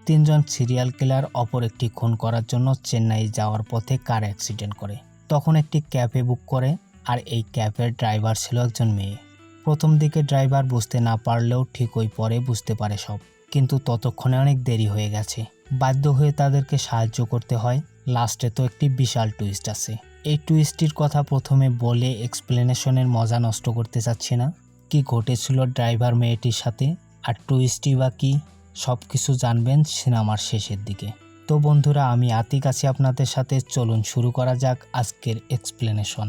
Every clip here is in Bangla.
তিনজন সিরিয়াল কিলার অপর একটি খুন করার জন্য চেন্নাই যাওয়ার পথে কার অ্যাক্সিডেন্ট করে। তখন একটি ক্যাবে বুক করে, আর এই ক্যাবের ড্রাইভার ছিল একজন মেয়ে। প্রথম দিকে ড্রাইভার বুঝতে না পারলেও ঠিকই পরে বুঝতে পারে সব, কিন্তু ততক্ষণে অনেক দেরি হয়ে গেছে। বাধ্য হয়ে তাদেরকে সাহায্য করতে হয়। লাস্টে তো একটি বিশাল টুইস্ট আছে। এই টুইস্টটির কথা প্রথমে বলে এক্সপ্লেনেশনের মজা নষ্ট করতে চাচ্ছি না। কি ঘটেছিল ড্রাইভার মেয়েটির সাথে আর টুইস্টই বা কি, সব কিছু জানবেন সিনেমার শেষের দিকে। তো বন্ধুরা, আমি আতিক আছি আপনাদের সাথে। চলুন শুরু করা যাক আজকের এক্সপ্লেনেশন।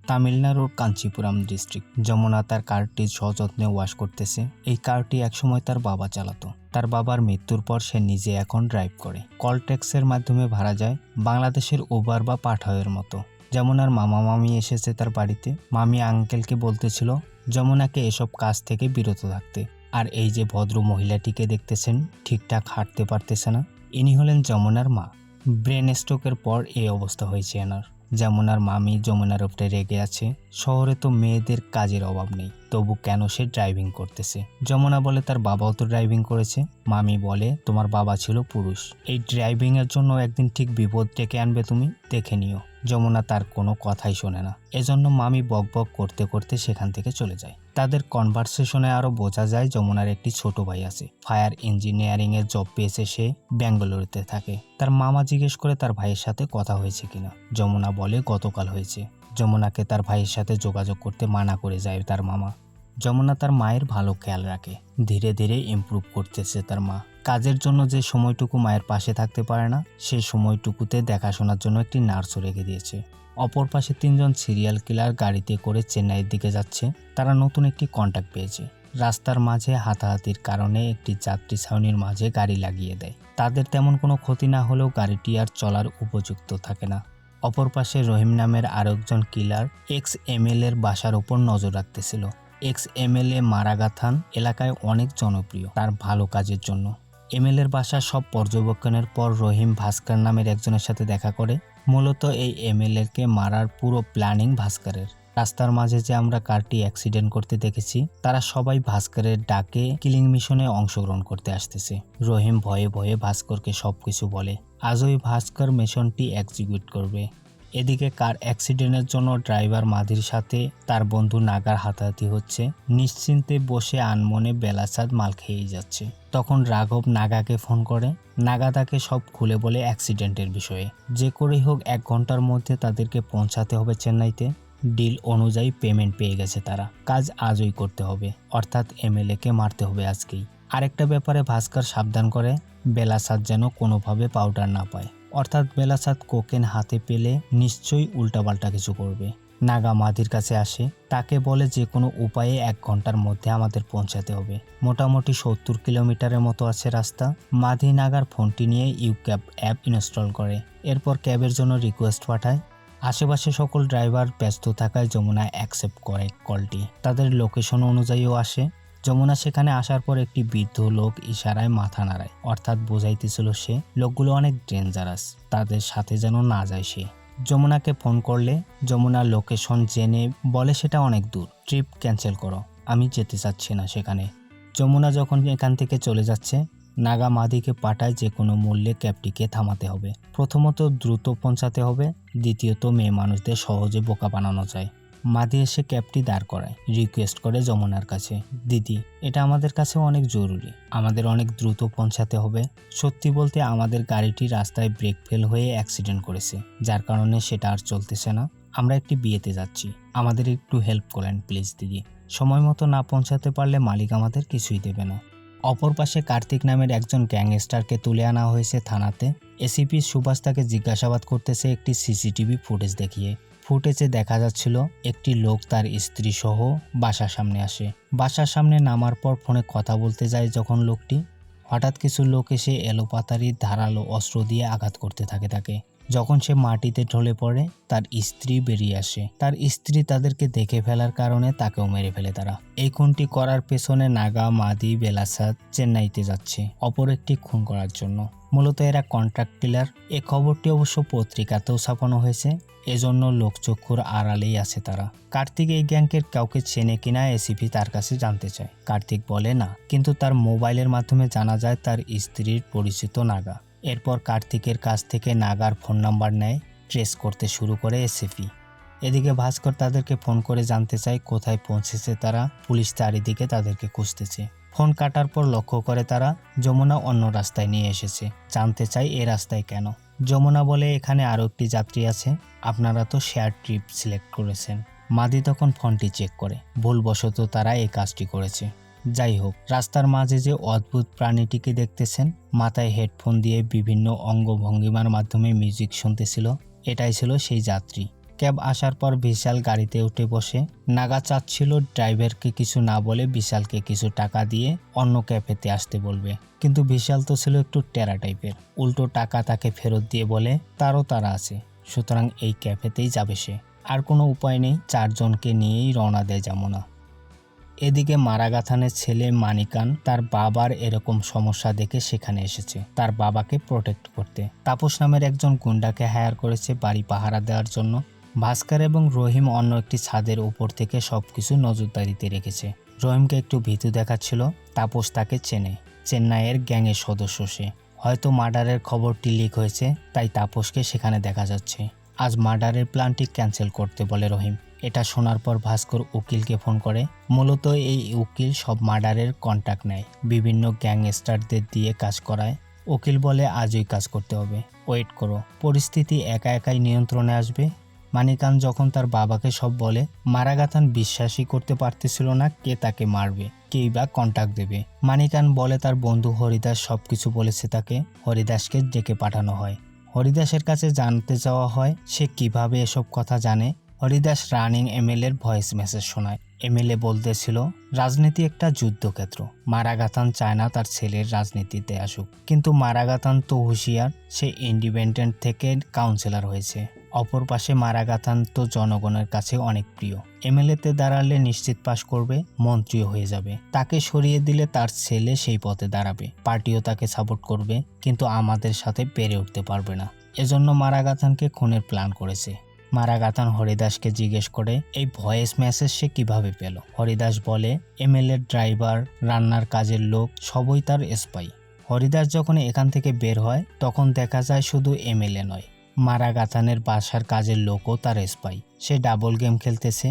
তামিলনাড়ুর কাঞ্চিপুরম ডিস্ট্রিক্ট। যমুনা তার কারটি সযত্নে ওয়াশ করতেছে। এই কারটি একসময় তার বাবা চালাতো। তার বাবার মৃত্যুর পর সে নিজে এখন ড্রাইভ করে। কল ট্যাক্সের মাধ্যমে ভাড়া যায়, বাংলাদেশের উবার বা পাঠাওয়ের মতো। যমুনার মামা মামি এসেছে তার বাড়িতে। মামি আঙ্কেলকে বলতেছিল যমুনাকে এসব কাজ থেকে বিরত থাকতে। আর এই যে ভদ্র মহিলাটিকে দেখতেছেন, ঠিকঠাক হাঁটতে পারতেছে না, ইনি হলেন যমুনার মা। ব্রেন স্ট্রোকের পর এই অবস্থা হয়েছে এনার। যমুনার মামি যমুনার উপরে রেগে আছে। শহরে তো মেয়েদের কাজের অভাব নেই, তবু কেন সে ড্রাইভিং করতেছে। যমুনা বলে তার বাবাও তো ড্রাইভিং করেছে। মামি বলে তোমার বাবা ছিল পুরুষ, এই ড্রাইভিং এর জন্য একদিন ঠিক বিপদ ডেকে আনবে, তুমি দেখে নিও। যমুনা তার কোনো কথাই শোনে না, এজন্য মামি বক বক করতে করতে সেখান থেকে চলে যায়। তাদের কনভারসেশনে আরো বোঝা যায় যমুনার একটি ছোট ভাই আছে। ফায়ার ইঞ্জিনিয়ারিং এর জব পেয়েছে সে, বেঙ্গালুরুতে থাকে। তার মামা জিজ্ঞেস করে তার ভাইয়ের সাথে কথা হয়েছে কিনা। যমুনা বলে গতকাল হয়েছে। যমুনাকে তার ভাইয়ের সাথে যোগাযোগ করতে মানা করে যায় তার মামা। যমুনা তার মায়ের ভালো খেয়াল রাখে। ধীরে ধীরে ইমপ্রুভ করতেছে তার মা। কাজের জন্য যে সময়টুকু মায়ের পাশে থাকতে পারে না, সেই সময়টুকুতে দেখাশোনার জন্য একটি নার্সও রেখে দিয়েছে। অপর পাশে তিনজন সিরিয়াল কিলার গাড়িতে করে চেন্নাইয়ের দিকে যাচ্ছে। তারা নতুন একটি কন্ট্যাক্ট পেয়েছে। রাস্তার মাঝে হাতাহাতির কারণে একটি যাত্রী ছাউনির মাঝে গাড়ি লাগিয়ে দেয়। তাদের তেমন কোনো ক্ষতি না হলেও গাড়িটি আর চলার উপযুক্ত থাকে না। অপর পাশে রহিম নামের আরেকজন কিলার এক্স এমএলএর বাসার উপর নজর রাখতেছিল। এক্স এমএলএ মারাগাথান এলাকায় অনেক জনপ্রিয় তার ভালো কাজের জন্য। এমএলএর বাসা সব পর্যবেক্ষণের পর রহিম ভাস্কর নামের একজনের সাথে দেখা করে। মূলত এই এমএলএকে মারার পুরো প্ল্যানিং ভাস্করের। রাস্তার মাঝে যে আমরা কারটি অ্যাক্সিডেন্ট করতে দেখেছি, তারা সবাই ভাস্করের ডাকে কিলিং মিশনে অংশগ্রহণ করতে আসতেছে। রহিম ভয়ে ভয়ে ভাস্করকে সবকিছু বলে। আজই ভাস্কর মিশনটি এক্সিকিউট করবে। এদিকে কার অ্যাক্সিডেন্টের জন্য ড্রাইভার মাধির সাথে তার বন্ধু নাগার হাতাহাতি হচ্ছে। নিশ্চিন্তে বসে আনমনে বেলাচাঁদ মাল খেয়েই যাচ্ছে। তখন রাঘব নাগাকে ফোন করে। নাগা তাকে সব খুলে বলে অ্যাক্সিডেন্টের বিষয়ে। যে করেই হোক 1 ঘন্টার মধ্যে তাদেরকে পৌঁছাতে হবে চেন্নাইতে। ডিল অনুযায়ী পেমেন্ট পেয়ে গেছে তারা। কাজ আজই করতে হবে, অর্থাৎ এমএলএকে মারতে হবে আজকেই। আরেকটা ব্যাপারে ভাস্কর সাবধান করে, বেলাচাঁদ যেন কোনোভাবে পাউডার না পায়। অর্থাৎ বেলাচাঁদ কোকেন হাতে পেলে নিশ্চয়ই উল্টাপাল্টা কিছু করবে। নাগা মাধির কাছে আসে, তাকে বলে যে কোনো উপায়ে 1 ঘন্টার মধ্যে আমাদের পৌঁছাতে হবে। মোটামুটি 70 কিলোমিটারের মতো আছে রাস্তা। মাধি নাগার ফোনটি নিয়ে ইউক্যাব অ্যাপ ইনস্টল করে। এরপর ক্যাবের জন্য রিকোয়েস্ট পাঠায়। আশেপাশে সকল ড্রাইভার ব্যস্ত থাকায় যমুনা অ্যাকসেপ্ট করে কলটি। তাদের লোকেশন অনুযায়ীও আসে। যমুনা সেখানে আসার পর একটি বৃদ্ধ লোক ইশারায় মাথা নাড়ায়, অর্থাৎ বোঝাইতেছিল সে লোকগুলো অনেক ডেঞ্জারাস, তাদের সাথে যেন না যায় সে। যমুনাকে ফোন করলে যমুনার লোকেশন জেনে বলে সেটা অনেক দূর, ট্রিপ ক্যান্সেল করো, আমি যেতে চাচ্ছি না সেখানে। যমুনা যখন এখান থেকে চলে যাচ্ছে, নাগা মাধিকে পাঠায় যে কোনো মূল্যে ক্যাবটিকে থামাতে হবে। প্রথমত দ্রুত পৌঁছাতে হবে, দ্বিতীয়ত মেয়ে মানুষদের সহজে বোকা বানানো যায়। মাধি এসে ক্যাবটি দাঁড় করায়, রিকোয়েস্ট করে যমুনার কাছে, দিদি এটা আমাদের কাছে অনেক জরুরি, আমাদের অনেক দ্রুত পৌঁছাতে হবে। সত্যি বলতে আমাদের গাড়িটি রাস্তায় ব্রেক ফেল হয়ে অ্যাক্সিডেন্ট করেছে, যার কারণে সেটা আর চলতেছে না। আমরা একটি বিয়েতে যাচ্ছি, আমাদের একটু হেল্প করেন প্লিজ দিদি। সময় মতো না পৌঁছাতে পারলে মালিক আমাদের কিছুই দেবে না। অপর পাশে কার্তিক নামের একজন গ্যাংস্টারকে তুলে আনা হয়েছে থানাতে। এসিপি সুভাষ তাকে জিজ্ঞাসাবাদ করতেছে একটি সিসিটিভি ফুটেজ দেখিয়ে। ফুটেজে দেখা যাচ্ছিল একটি লোক তার স্ত্রী সহ বাসার সামনে আসে। বাসার সামনে নামার পর ফোনে কথা বলতে যায় যখন লোকটি, হঠাৎ কিছু লোক এসে এলোপাতাড়ি ধারালো অস্ত্র দিয়ে আঘাত করতে থাকে তাকে। যখন সে মাটিতে ঢলে পড়ে তার স্ত্রী বেরিয়ে আসে। তার স্ত্রী তাদেরকে দেখে ফেলার কারণে তাকেও মেরে ফেলে তারা। এই খুনটি করার পেছনে নাগা, মাদি, বেলাসাত চেন্নাইতে যাচ্ছে অপর একটি খুন করার জন্য। মূলত এরা কন্ট্রাক্ট কিলার। এই খবরটি অবশ্য পত্রিকাতেও ছাপানো হয়েছে, এজন্য লোকচক্ষুর আড়ালেই আছে তারা। কার্তিক এই গ্যাংকের কাউকে চেনে কিনা এসিপি তার কাছে জানতে চায়। কার্তিক বলে না, কিন্তু তার মোবাইলের মাধ্যমে জানা যায় তার স্ত্রীর পরিচিত নাগা। এরপর কার্তিকের কাছ থেকে নাগার ফোন নাম্বার নেয়, ট্রেস করতে শুরু করে এসিপি। এদিকে ভাস্কর তাদেরকে ফোন করে জানতে চায় কোথায় পৌঁছেছে তারা। পুলিশ চারিদিকে তাদেরকে খুঁজতেছে। ফোন কাটার পর লক্ষ্য করে তারা যমুনা অন্য রাস্তায় নিয়ে এসেছে। জানতে চায় এ রাস্তায় কেন। যমুনা বলে এখানে আরও একটি যাত্রী আছে, আপনারা তো শেয়ার ট্রিপ সিলেক্ট করেছেন। মাদি তখন ফোনটি চেক করে, ভুলবশত তারা এই কাজটি করেছে। যাই হোক, রাস্তার মাঝে যে অদ্ভুত প্রাণীটিকে দেখতেছেন, মাথায় হেডফোন দিয়ে বিভিন্ন অঙ্গভঙ্গিমার মাধ্যমে মিউজিক শুনতেছিল, এটাই ছিল সেই যাত্রী। ক্যাব আসার পর বিশাল গাড়িতে উঠে বসে। নাগা চাচ্ছিল ড্রাইভারকে কিছু না বলে বিশালকে কিছু টাকা দিয়ে অন্য ক্যাফেতে আসতে বলবে, কিন্তু বিশাল তো ছিল একটু টেরা টাইপের। উল্টো টাকা তাকে ফেরত দিয়ে বলে তারও তারা আছে, সুতরাং এই ক্যাফেতেই যাবে সে। আর কোনো উপায় নেই, চারজনকে নিয়েই রওনা দেয় যমুনা। এদিকে মারাগাথানের ছেলে মানিকান তার বাবার এরকম সমস্যা দেখে সেখানে এসেছে তার বাবাকে প্রোটেক্ট করতে। তাপস নামের একজন গুন্ডাকে হায়ার করেছে বাড়ি পাহারা দেওয়ার জন্য। ভাস্কর এবং রহিম অন্য একটি ছাদের উপর থেকে সবকিছু নজরদারিতে রেখেছে। রহিমকে একটু ভীতু দেখাচ্ছিল। তাপস তাকে চেনে, চেন্নাইয়ের গ্যাংয়ের সদস্য সে। হয়তো মার্ডারের খবরটি লিক হয়েছে, তাই তাপসকে সেখানে দেখা যাচ্ছে। আজ মার্ডারের প্ল্যানটি ক্যান্সেল করতে বলে রহিম। এটা শোনার পর ভাস্কর উকিলকে ফোন করে। মূলত এই উকিল সব মার্ডারের কন্ট্যাক্ট নেয়, বিভিন্ন গ্যাংস্টারদের দিয়ে কাজ করায়। উকিল বলে আজই কাজ করতে হবে, ওয়েট করো, পরিস্থিতি একা একাই নিয়ন্ত্রণে আসবে। মানিকান যখন তার বাবাকে সব বলে, মারাগাথান বিশ্বাসই করতে পারতেছিল না কে তাকে মারবে, কেই বা কন্ট্যাক্ট দেবে। মানিকান বলে তার বন্ধু হরিদাস সবকিছু বলেছে তাকে। হরিদাসকে ডেকে পাঠানো হয়। হরিদাসের কাছে জানতে চাওয়া হয় সে কিভাবে এসব কথা জানে। হরিদাস রানিং এমএলএর ভয়েস মেসেজ শোনায়। এমএলএ বলতেছিল রাজনীতি একটা যুদ্ধক্ষেত্র, মারাগাথান চায় না তার ছেলের রাজনীতিতে আসুক, কিন্তু মারাগাথান তো হুঁশিয়ার, সে ইন্ডিপেন্ডেন্ট থেকে কাউন্সিলর হয়েছে। অপর পাশে মারাগাথান তো জনগণের কাছে অনেক প্রিয়, এমএলএতে দাঁড়ালে নিশ্চিত পাশ করবে, মন্ত্রীও হয়ে যাবে। তাকে সরিয়ে দিলে তার ছেলে সেই পথে দাঁড়াবে, পার্টিও তাকে সাপোর্ট করবে, কিন্তু আমাদের সাথে পেরে উঠতে পারবে না। এজন্য মারাগাথানকে খুনের প্ল্যান করেছে। মারাগাথান হরিদাসকে জিজ্ঞেস করে এই ভয়েস মেসেজ সে কিভাবে পেল। হরিদাস বলে এমএলএ ড্রাইভার, রান্নার কাজের লোক সবই তার স্পাই। হরিদাস যখন এখান থেকে বের হয় তখন দেখা যায় শুধু এমএলএ নয়, মারাগাথানের বাসার কাজের লোকও তার স্পাই। সে ডাবল গেম খেলতেছে।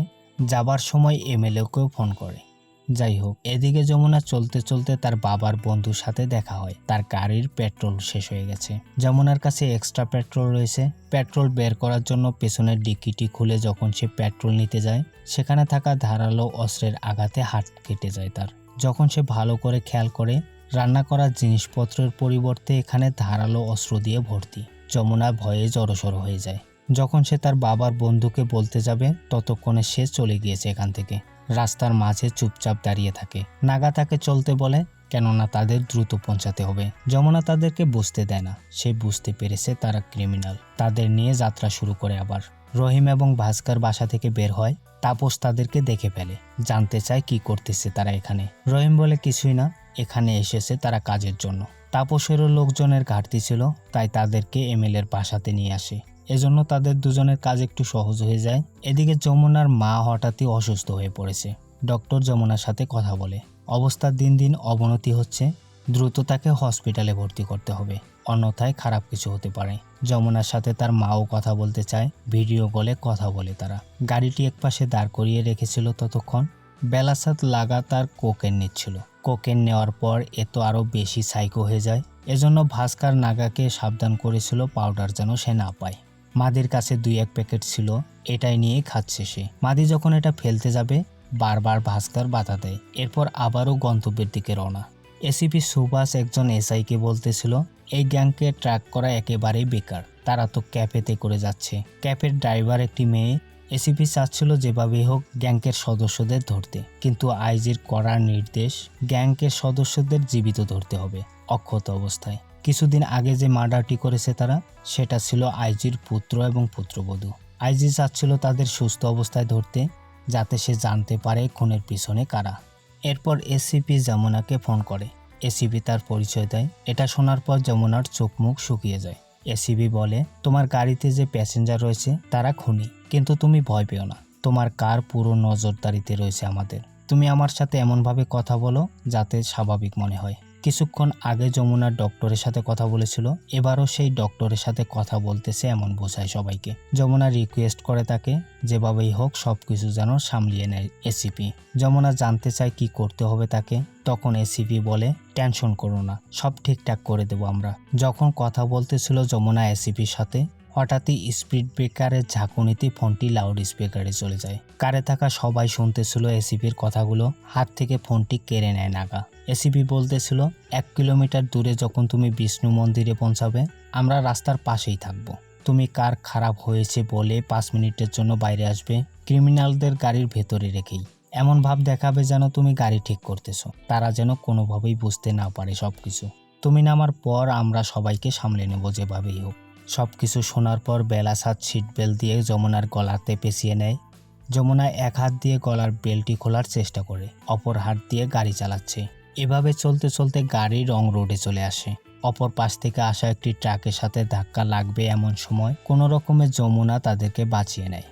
যাবার সময় এমএলএকেও ফোন করে। যাই হোক, এদিকে যমুনা চলতে চলতে তার বাবার বন্ধুর সাথে দেখা হয়। তার গাড়ির পেট্রোল শেষ হয়ে গেছে। যমুনার কাছে এক্সট্রা পেট্রোল রয়েছে। পেট্রোল বের করার জন্য পেছনের ডিকিটি খুলে যখন সে পেট্রোল নিতে যায়, সেখানে থাকা ধারালো অস্ত্রের আঘাতে হাত কেটে যায় তার। যখন সে ভালো করে খেয়াল করে, রান্না করার জিনিসপত্রের পরিবর্তে এখানে ধারালো অস্ত্র দিয়ে ভর্তি। যমুনা ভয়ে জড়সড় হয়ে যায়। যখন সে তার বাবার বন্ধুকে বলতে যাবে, ততক্ষণে সে চলে গিয়েছে এখান থেকে। রাস্তার মাঝে চুপচাপ দাঁড়িয়ে থাকে। নাগা তাকে চলতে বলে, কেননা তাদের দ্রুত পৌঁছাতে হবে। যমুনা তাদেরকে বুঝতে দেয় না, সে বুঝতে পেরেছে তারা ক্রিমিনাল। তাদের নিয়ে যাত্রা শুরু করে আবার। রহিম এবং ভাস্কর বাসা থেকে বের হয়। তাপস তাদেরকে দেখে ফেলে, জানতে চায় কি করতেছে তারা এখানে। রহিম বলে কিছুই না, এখানে এসেছে তারা কাজের জন্য। তাপসেরও লোকজনের ঘাটতি ছিল, তাই তাদেরকে এমএলএর বাসাতে নিয়ে আসে। এজন্য তাদের দুজনের কাজ একটু সহজ হয়ে যায়। এদিকে যমুনার মা হঠাৎই অসুস্থ হয়ে পড়েছে। ডক্টর যমুনার সাথে কথা বলে, অবস্থার দিন দিন অবনতি হচ্ছে, দ্রুত তাকে হসপিটালে ভর্তি করতে হবে, অন্যথায় খারাপ কিছু হতে পারে। যমুনার সাথে তার মাও কথা বলতে চায়। ভিডিও কলে কথা বলে তারা। গাড়িটি একপাশে দাঁড় করিয়ে রেখেছিল। ততক্ষণ বেলাসাত লাগাতার কোকেন নিচ্ছিল। কোকেন নেওয়ার পর এ তো আরও বেশি সাইকো হয়ে যায়। এজন্য ভাস্কর নাগাকে সাবধান করেছিল পাউডার যেন সে না পায়। মাদির কাছে 2-1 প্যাকেট ছিল, এটাই নিয়ে খাচ্ছে সে। মাদি যখন এটা ফেলতে যাবে, বারবার ভাস্কর বাধা দেয়। এরপর আবারও গন্তব্যের দিকে রওনা। এসিপি সুভাষ একজন এসআইকে বলতেছিল এই গ্যাংকে ট্র্যাক করা একেবারেই বেকার, তারা তো ক্যাফেতে করে যাচ্ছে। ক্যাফের ড্রাইভার একটি মেয়ে। এসিপি চাচ্ছিল যেভাবেই হোক গ্যাংকের সদস্যদের ধরতে, কিন্তু আইজির কড়া নির্দেশ গ্যাংকের সদস্যদের জীবিত ধরতে হবে, অক্ষত অবস্থায়। কিছুদিন আগে যে মার্ডারটি করেছে তারা, সেটা ছিল আইজির পুত্র এবং পুত্রবধূ। আইজি চাচ্ছিল তাদের সুস্থ অবস্থায় ধরতে, যাতে সে জানতে পারে খুনের পিছনে কারা। এরপর এসিপি যমুনাকে ফোন করে। এসিপি তার পরিচয় দেয়। এটা শোনার পর যমুনার চোখ মুখ শুকিয়ে যায়। এসিপি বলে, তোমার গাড়িতে যে প্যাসেঞ্জার রয়েছে তারা খুনি, কিন্তু তুমি ভয় পেও না, তোমার কার পুরো নজরদারিতে রয়েছে আমাদের। তুমি আমার সাথে এমনভাবে কথা বলো যাতে স্বাভাবিক মনে হয়। কিছুক্ষণ আগে যমুনার ডক্টরের সাথে কথা বলেছিল, এবারও সেই ডক্টরের সাথে কথা বলতেছে এমন বোঝায় সবাইকে। যমুনা রিকোয়েস্ট করে তাকে যেভাবেই হোক সবকিছু যেন সামলিয়ে নেয় এসিপি। যমুনা জানতে চায় কি করতে হবে তাকে। তখন এসিপি বলে, টেনশন করো না, সব ঠিকঠাক করে দেবো আমরা। যখন কথা বলতেছিল যমুনা এসিপির সাথে, হঠাৎই স্পিড ব্রেকারের ঝাঁকুনিতে ফোনটি লাউড স্পিকারে চলে যায়। কারে থাকা সবাই শুনতেছিল এসিপির কথাগুলো। হাত থেকে ফোনটি কেড়ে নেয় নাগা। এসিপি বলতেছিল, 1 কিলোমিটার দূরে যখন তুমি বিষ্ণু মন্দিরে পৌঁছাবে, আমরা রাস্তার পাশেই থাকবো। তুমি কার খারাপ হয়েছে বলে 5 মিনিটের জন্য বাইরে আসবে, ক্রিমিনালদের গাড়ির ভেতরে রেখেই। এমন ভাব দেখাবে যেন তুমি গাড়ি ঠিক করতেছো, তারা যেন কোনোভাবেই বুঝতে না পারে সবকিছু। তুমি নামার পর আমরা সবাইকে সামলে নেব যেভাবেই হোক। সবকিছু শোনার পর বেলাসাদ সিট বেল্ট দিয়ে যমুনার গলাতে পেঁচিয়ে নেয়। যমুনা এক হাত দিয়ে গলার বেল্টটি খোলার চেষ্টা করে, অপর হাত দিয়ে গাড়ি চালাচ্ছে। এভাবে চলতে চলতে গাড়ি রং রোডে চলে আসে। অপর পাশ থেকে আসা একটি ট্রাকের সাথে ধাক্কা লাগবে এমন সময় কোনো রকমে যমুনা তাদেরকে বাঁচিয়ে নেয়।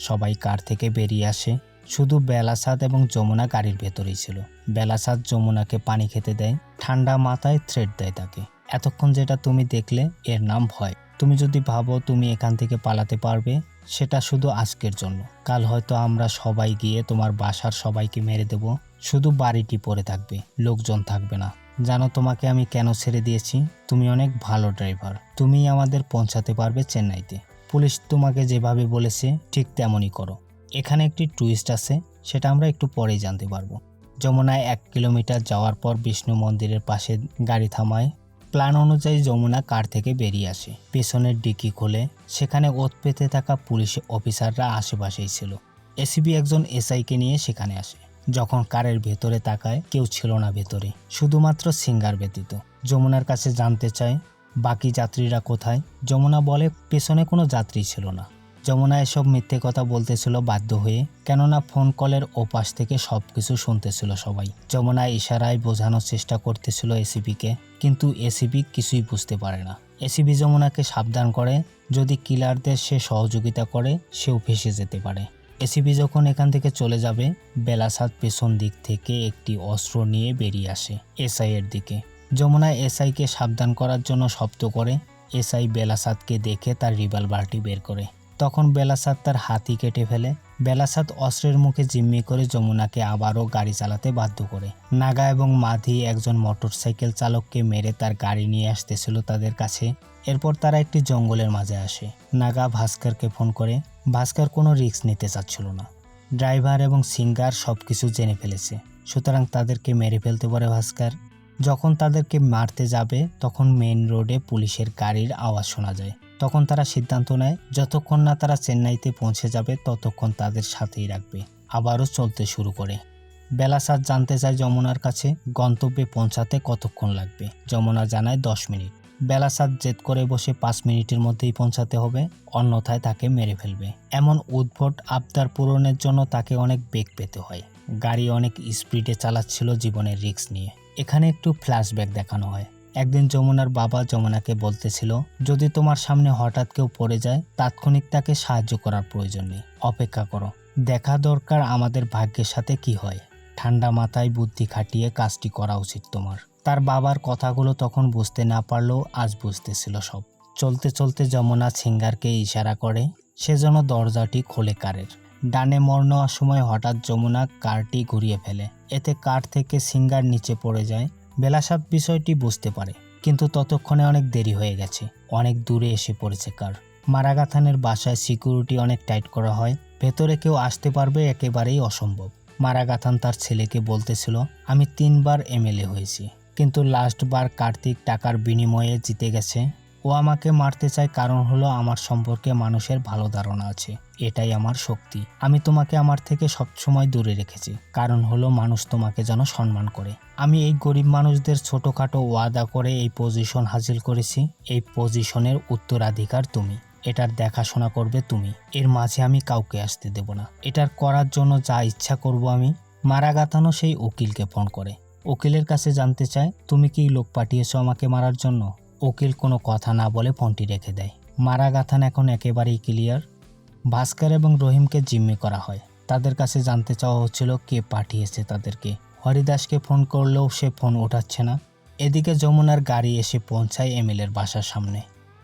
সবাই কার থেকে বেরিয়ে আসে, শুধু বেলাসাদ এবং যমুনা গাড়ির ভেতরেই ছিল। বেলাসাদ যমুনাকে পানি খেতে দেয়, ঠান্ডা মাথায় থ্রেট দেয় তাকে, এতক্ষণ যেটা তুমি দেখলে এর নাম ভয়। তুমি যদি ভাবো তুমি এখান থেকে পালাতে পারবে, সেটা শুধু আজকের জন্য। কাল হয়তো আমরা সবাই গিয়ে তোমার বাসার সবাইকে মেরে দেব, শুধু বাড়িটি পড়ে থাকবে, লোকজন থাকবে না। জানো তোমাকে আমি কেন ছেড়ে দিয়েছি? তুমি অনেক ভালো ড্রাইভার, তুমিই আমাদের পৌঁছাতে পারবে চেন্নাইতে। পুলিশ তোমাকে যেভাবে বলেছে ঠিক তেমনই করো। এখানে একটি টুইস্ট আছে, সেটা আমরা একটু পরেই জানতে পারবো। যমুনায় 1 কিলোমিটার যাওয়ার পর বিষ্ণু মন্দিরের পাশে গাড়ি থামায়। প্ল্যান অনুযায়ী যমুনা কার থেকে বেরিয়ে আসে, পেছনের ডিকি খোলে। সেখানে ওত পেতে থাকা পুলিশ অফিসাররা আশেপাশেই ছিল। এসিবি একজন এসআইকে নিয়ে সেখানে আসে। যখন কারের ভেতরে তাকায়, কেউ ছিল না ভেতরে, শুধুমাত্র সিঙ্গার ব্যতীত। যমুনার কাছে জানতে চায় বাকি যাত্রীরা কোথায়। যমুনা বলে পেছনে কোনো যাত্রী ছিল না। যমুনা এসব মিথ্যে কথা বলতেছিল বাধ্য হয়ে, কেননা ফোন কলের ওপাশ থেকে সবকিছু শুনতেছিল সবাই। যমুনা ইশারায় বোঝানোর চেষ্টা করতেছিল এসিপিকে, কিন্তু এসিপি কিছুই বুঝতে পারে না। এসিপি যমুনাকে সাবধান করে, যদি কিলারদের সে সহযোগিতা করে সেও ফেঁসে যেতে পারে। এসিপি যখন এখান থেকে চলে যাবে, বেলাসাদ পেছন দিক থেকে একটি অস্ত্র নিয়ে বেরিয়ে আসে এসআই এর দিকে। যমুনা এসআইকে সাবধান করার জন্য শব্দ করে। এসআই বেলাসাদকে দেখে তার রিভলভারটি বের করে। তখন বেলাসাদ তার হাতই কেটে ফেলে। বেলাসাদ অস্ত্রের মুখে জিম্মি করে যমুনাকে আবারও গাড়ি চালাতে বাধ্য করে। নাগা এবং মাধি একজন মোটরসাইকেল চালককে মেরে তার গাড়ি নিয়ে আসতেছিল তাদের কাছে। এরপর তারা একটি জঙ্গলের মাঝে আসে। নাগা ভাস্করকে ফোন করে। ভাস্কর কোনো রিস্ক নিতে চাচ্ছিল না। ড্রাইভার এবং সিঙ্গার সবকিছু জেনে ফেলেছে, সুতরাং তাদেরকে মেরে ফেলতে পারে ভাস্কর। যখন তাদেরকে মারতে যাবে, তখন মেইন রোডে পুলিশের গাড়ির আওয়াজ শোনা যায়। তখন তারা সিদ্ধান্ত নেয় যতক্ষণ না তারা চেন্নাইতে পৌঁছে যাবে ততক্ষণ তাদের সাথেই রাখবে। আবারও চলতে শুরু করে। বেলাসাদ জানতে চায় যমুনার কাছে গন্তব্যে পৌঁছাতে কতক্ষণ লাগবে। যমুনা জানায় 10 মিনিট। বেলাসাদ জেদ করে বসে 5 মিনিটের মধ্যেই পৌঁছাতে হবে, অন্যথায় তাকে মেরে ফেলবে। এমন উদ্ভট আবদার পূরণের জন্য তাকে অনেক বেগ পেতে হয়। গাড়ি অনেক স্পিডে চালাচ্ছিল জীবনের রিস্ক নিয়ে। এখানে একটু ফ্ল্যাশব্যাক দেখানো হয়। একদিন যমুনার বাবা যমুনাকে বলতেছিল, যদি তোমার সামনে হঠাৎ কেউ পড়ে যায়, তাৎক্ষণিক তাকে সাহায্য করার প্রয়োজন নেই, অপেক্ষা করো, দেখা দরকার আমাদের ভাগ্যের সাথে কি হয়। ঠান্ডা মাথায় বুদ্ধি খাটিয়ে কাজটি করা উচিত তোমার। তার বাবার কথাগুলো তখন বুঝতে না পারলেও আজ বুঝতেছিল সব। চলতে চলতে যমুনা সিঙ্গারকে ইশারা করে সেজন্য দরজাটি খোলে কারের। ডানে মোড় নেওয়ার সময় হঠাৎ যমুনা কারটি ঘুরিয়ে ফেলে। এতে কার থেকে সিঙ্গার নিচে পড়ে যায়। বেলাসাদ বিষয়টি বুঝতে পারে, কিন্তু ততক্ষণে অনেক দেরি হয়ে গেছে। অনেক দূরে এসে পড়েছে কার। মারাগাথানের বাসায় সিকিউরিটি অনেক টাইট করা হয়, ভেতরে কেউ আসতে পারবে একেবারেই অসম্ভব। মারাগাথান তার ছেলেকে বলতেছিল, আমি 3 বার এমএলএ হয়েছি, কিন্তু লাস্ট বার কার্তিক টাকার বিনিময়ে জিতে গেছে। ও আমাকে মারতে চায় কারণ হলো আমার সম্পর্কে মানুষের ভালো ধারণা আছে, এটাই আমার শক্তি। আমি তোমাকে আমার থেকে সবসময় দূরে রেখেছি কারণ হলো মানুষ তোমাকে যেন সম্মান করে। আমি এই গরিব মানুষদের ছোটোখাটো ওয়াদা করে এই পজিশন হাসিল করেছি। এই পজিশনের উত্তরাধিকার তুমি, এটার দেখাশোনা করবে তুমি, এর মাঝে আমি কাউকে আসতে দেব না। এটার করার জন্য যা ইচ্ছা করব আমি। মারাগাথানো সেই উকিলকে ফোন করে উকিলের কাছে জানতে চায় তুমি কি লোক পাঠিয়েছো আমাকে মারার জন্য। উকিল কোনো কথা না বলে ফোনটি রেখে দেয়। মারাগাথান এখন একেবারেই ক্লিয়ার। ভাস্কর এবং রহিমকে জিম্মি করা হয়। তাদের কাছে জানতে চাওয়া হচ্ছিল কে পাঠিয়েছে তাদেরকে। হরিদাসকে ফোন করলেও সে ফোন ওঠাচ্ছে না। এদিকে যমুনার গাড়ি এসে পৌঁছায় এমিলের বাসার সামনে।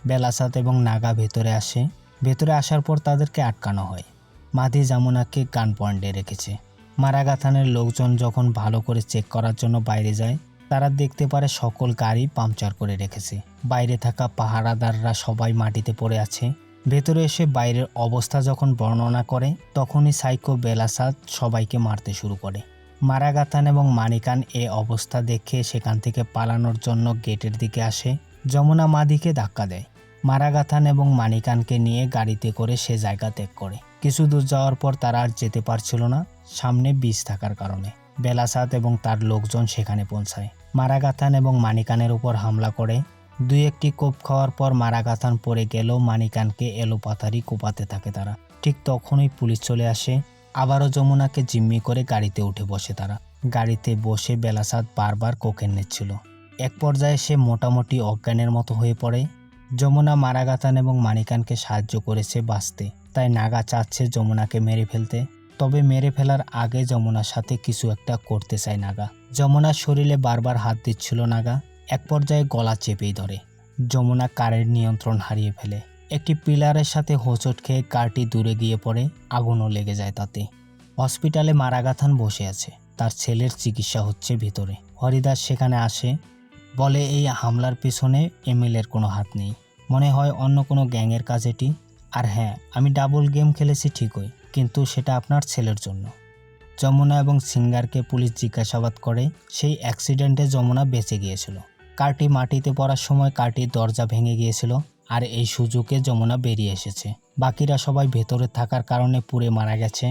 বেলাসাত এবং নাগা ভেতরে আসে। ভেতরে আসার পর তাদেরকে আটকানো হয়। মাধি যমুনাকে গান পয়েন্টে রেখেছে। মারাগাথানের লোকজন যখন ভালো করে চেক করার জন্য বাইরে যায়, তারা দেখতে পারে সকল গাড়ি পাংচার করে রেখেছে। বাইরে থাকা পাহারাদাররা সবাই মাটিতে পড়ে আছে। ভেতরে এসে বাইরের অবস্থা যখন বর্ণনা করে, তখনই সাইকো বেলাসাত সবাইকে মারতে শুরু করে। মারাগাথান এবং মানিকান এ অবস্থা দেখে সেখান থেকে পালানোর জন্য গেটের দিকে আসে। যমুনা মাধিকে ধাক্কা দেয়। মারাগাথান এবং মানিকানকে নিয়ে গাড়িতে করে সে জায়গা ত্যাগ করে। কিছু দূর যাওয়ার পর তারা আর যেতে পারছিল না, সামনে বিষ থাকার কারণে। বেলাসাত এবং তার লোকজন সেখানে পৌঁছায়। মারাগাথান এবং মানিকানের উপর হামলা করে। দুই একটি কোপ খাওয়ার পর মারাগাথান পড়ে গেলেও মানিকানকে এলোপাথারি কোপাতে থাকে তারা। ঠিক তখনই পুলিশ চলে আসে। আবারও যমুনাকে জিম্মি করে গাড়িতে উঠে বসে তারা। গাড়িতে বসে বেলাসাত বারবার কোকেন নিচ্ছিল। এক পর্যায়ে সে মোটামুটি অজ্ঞানের মতো হয়ে পড়ে। যমুনা মারাগাথান এবং মানিকানকে সাহায্য করেছে বাঁচতে, তাই নাগা চাচ্ছে যমুনাকে মেরে ফেলতে। তবে মেরে ফেলার আগে যমুনার সাথে কিছু একটা করতে চায় নাগা। যমুনার শরীরে বারবার হাত দিচ্ছিল নাগা। এক পর্যায়ে গলা চেপেই ধরে। যমুনা কারের নিয়ন্ত্রণ হারিয়ে ফেলে। একটি পিলারের সাথে হোঁচট খেয়ে কারটি দূরে গিয়ে পড়ে। আগুনও লেগে যায় তাতে। হসপিটালে মারাগাথান বসে আছে। তার ছেলের চিকিৎসা হচ্ছে ভিতরে। হরিদাস সেখানে আসে, বলে এই হামলার পিছনে এমিলের কোনো হাত নেই, মনে হয় অন্য কোনো গ্যাংয়ের কাজ এটি। আর হ্যাঁ, আমি ডাবল গেম খেলেছি ঠিকই, কিন্তু সেটা আপনার ছেলের জন্য। যমুনা এবং সিঙ্গারকে পুলিশ জিজ্ঞাসাবাদ করে। সেই অ্যাক্সিডেন্টে যমুনা বেঁচে গিয়েছিল। কারটি মাটিতে পড়ার সময় কারটির দরজা ভেঙে গিয়েছিল, আর এই সুযোগে যমুনা বেরিয়ে এসেছে। বাকিরা সবাই ভেতরে থাকার কারণে পুড়ে মারা গেছে।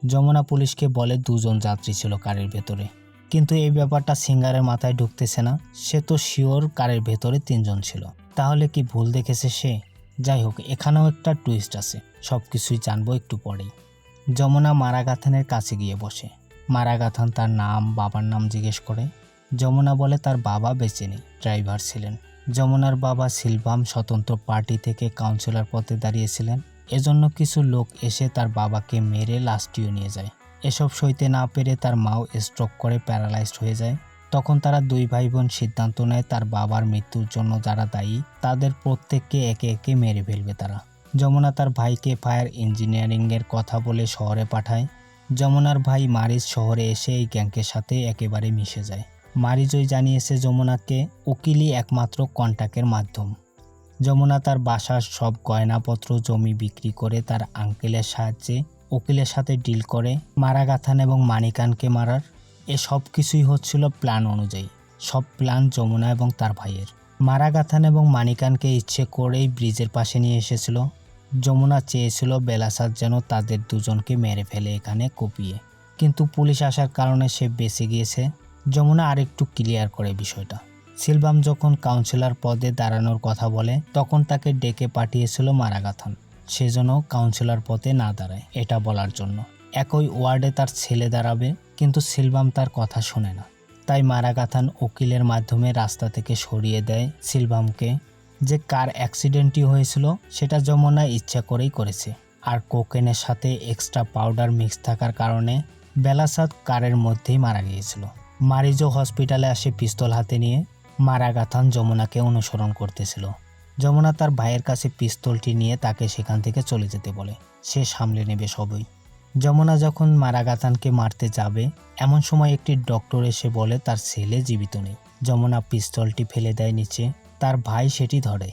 যমুনা পুলিশকে বলে দুজন যাত্রী ছিল কারের ভেতরে, কিন্তু এই ব্যাপারটা সিঙ্গারের মাথায় ঢুকতেছে না। সে তো শিওর কারের ভেতরে তিনজন ছিল। তাহলে কি ভুল দেখেছে সে? যাই হোক, এখানেও একটা টুইস্ট আছে, সব কিছুই জানবো একটু পরেই। যমুনা মারাগাথানের কাছে গিয়ে বসে। মারাগাথান তার নাম, বাবার নাম জিজ্ঞেস করে। যমুনা বলে তার বাবা বেঁচে নেই, ড্রাইভার ছিলেন। যমুনার বাবা সিলভাম স্বতন্ত্র পার্টি থেকে কাউন্সিলর পদে দাঁড়িয়েছিলেন। এজন্য কিছু লোক এসে তার বাবাকে মেরে লাশটিও নিয়ে যায়। এসব সইতে না পেরে তার মাও স্ট্রোক করে প্যারালাইজড হয়ে যায়। তখন তারা দুই ভাই বোন সিদ্ধান্ত নেয় তার বাবার মৃত্যুর জন্য যারা দায়ী তাদের প্রত্যেককে একে একে মেরে ফেলবে তারা। যমুনা তার ভাইকে ফায়ার ইঞ্জিনিয়ারিংয়ের কথা বলে শহরে পাঠায়। যমুনার ভাই মারিজ শহরে এসে এই গ্যাংকের সাথে একেবারে মিশে যায়। মারিজই জানিয়েছে যমুনাকে উকিলই একমাত্র কন্টাক্টের মাধ্যম। যমুনা তার বাসার সব গয়নাপত্র জমি বিক্রি করে তার আঙ্কেলের সাহায্যে উকিলের সাথে ডিল করে মারাগাথান এবং মানিকানকে মারার। এ সব কিছুই হচ্ছিল প্ল্যান অনুযায়ী। সব প্ল্যান যমুনা এবং তার ভাইয়ের। মারাগাথান এবং মানিকানকে ইচ্ছে করেই ব্রিজের পাশে নিয়ে এসেছিল। যমুনা চেয়েছিল বেলাসাত যেন তাদের দুজনকে মেরে ফেলে এখানে কুপিয়ে, কিন্তু পুলিশ আসার কারণে সে বেঁচে গিয়েছে। যমুনা আরেকটু ক্লিয়ার করে বিষয়টা। সিলভাম যখন কাউন্সিলর পদে দাঁড়ানোর কথা বলে, তখন তাকে ডেকে পাঠিয়েছিল মারাগাথান, সেজন্য কাউন্সিলর পদে না দাঁড়ায় এটা বলার জন্য। একই ওয়ার্ডে তার ছেলে দাঁড়াবে, কিন্তু সিলভাম তার কথা শোনে না। তাই মারাগাথান উকিলের মাধ্যমে রাস্তা থেকে সরিয়ে দেয় সিলভামকে। যে কার অ্যাক্সিডেন্টটি হয়েছিল সেটা যমুনা ইচ্ছা করেই করেছে, আর কোকেনের সাথে এক্সট্রা পাউডার মিক্স থাকার কারণে বেলাসাত কারের মধ্যেই মারা গিয়েছিল। মারিজো হসপিটালে আসে পিস্তল হাতে নিয়ে। মারাগাথান যমুনাকে অনুসরণ করতেছিল। যমুনা তার ভাইয়ের কাছে পিস্তলটি নিয়ে তাকে সেখান থেকে চলে যেতে বলে, সে সামলে নেবে সবই। যমুনা যখন মারাগাথানকে মারতে যাবে, এমন সময় একটি ডক্টর এসে বলে তার ছেলে জীবিত নেই। যমুনা পিস্তলটি ফেলে দেয় নিচে। তার ভাই সেটি ধরে।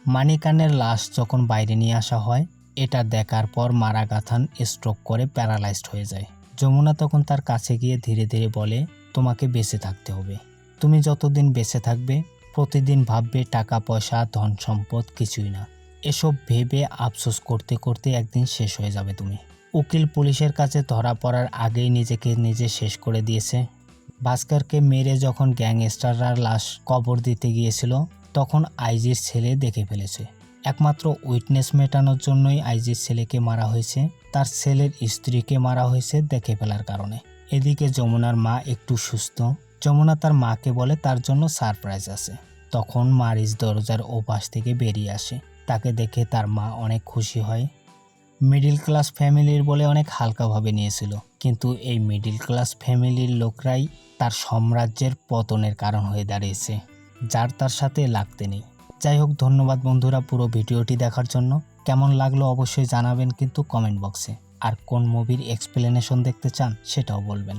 মানিকানের লাশ যখন বাইরে নিয়ে আসা হয়, এটা দেখার পর মারাগাথান স্ট্রোক করে প্যারালাইজড হয়ে যায়। যমুনা তখন তার কাছে গিয়ে ধীরে ধীরে বলে, তোমাকে বেঁচে থাকতে হবে। তুমি যতদিন বেঁচে থাকবে প্রতিদিন ভাববে টাকা পয়সা ধন সম্পদ কিছুই না। এসব ভেবে আফসোস করতে করতে একদিন শেষ হয়ে যাবে তুমি। উকিল পুলিশের কাছে ধরা পড়ার আগেই নিজেকে নিজে শেষ করে দিয়েছে। ভাস্করকে মেরে যখন গ্যাংস্টাররা লাশ কবর দিতে গিয়েছিল তখন আইজির ছেলে দেখে ফেলেছে। একমাত্র উইটনেস মেটানোর জন্যই আইজির ছেলেকে মারা হয়েছে, তার ছেলের স্ত্রীকে মারা হয়েছে দেখে ফেলার কারণে। এদিকে যমুনার মা একটু সুস্থ। যমুনা তার মাকে বলে তার জন্য সারপ্রাইজ আছে। তখন মারিচ দরজার ওপাশ থেকে বেরিয়ে আসে। তাকে দেখে তার মা অনেক খুশি হয়। মিডিল ক্লাস ফ্যামিলির বলে অনেক হালকাভাবে নিয়েছিল, কিন্তু এই মিডিল ক্লাস ফ্যামিলির লোকরাই তার সাম্রাজ্যের পতনের কারণ হয়ে দাঁড়িয়েছে, যার তার সাথে লাগতে নেই। যাই হোক, ধন্যবাদ বন্ধুরা পুরো ভিডিওটি দেখার জন্য। কেমন লাগলো অবশ্যই জানাবেন কিন্তু কমেন্ট বক্সে। আর কোন মুভির এক্সপ্লেনেশন দেখতে চান সেটাও বলবেন।